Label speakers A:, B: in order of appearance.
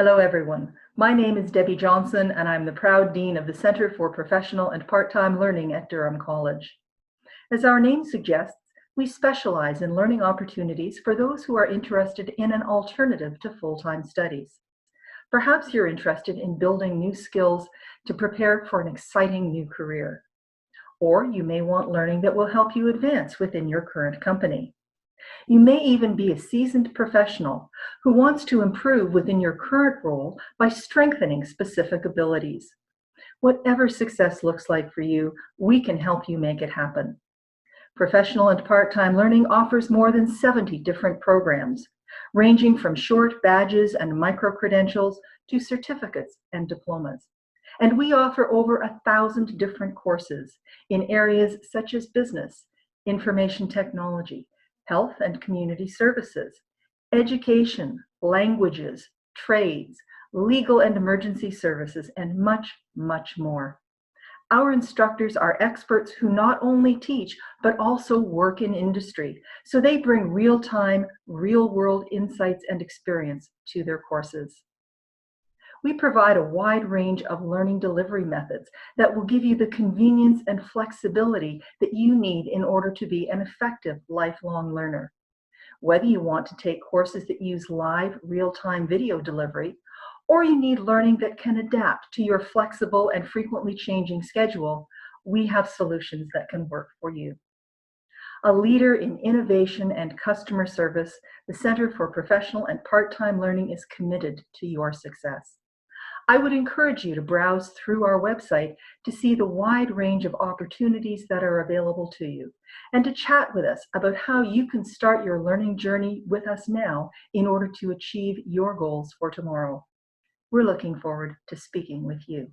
A: Hello, everyone. My name is Debbie Johnston, and I'm the proud Dean of the Center for Professional and Part-Time Learning at Durham College. As our name suggests, we specialize in learning opportunities for those who are interested in an alternative to full-time studies. Perhaps you're interested in building new skills to prepare for an exciting new career. Or you may want learning that will help you advance within your current company. You may even be a seasoned professional who wants to improve within your current role by strengthening specific abilities. Whatever success looks like for you, we can help you make it happen. Professional and part-time learning offers more than 70 different programs, ranging from short badges and micro-credentials to certificates and diplomas. And we offer over 1,000 different courses in areas such as business, information technology, health and community services, education, languages, trades, legal and emergency services, and much, much more. Our instructors are experts who not only teach, but also work in industry, so they bring real-time, real-world insights and experience to their courses. We provide a wide range of learning delivery methods that will give you the convenience and flexibility that you need in order to be an effective lifelong learner. Whether you want to take courses that use live, real-time video delivery, or you need learning that can adapt to your flexible and frequently changing schedule, we have solutions that can work for you. A leader in innovation and customer service, the Center for Professional and Part-Time Learning is committed to your success. I would encourage you to browse through our website to see the wide range of opportunities that are available to you, and to chat with us about how you can start your learning journey with us now in order to achieve your goals for tomorrow. We're looking forward to speaking with you.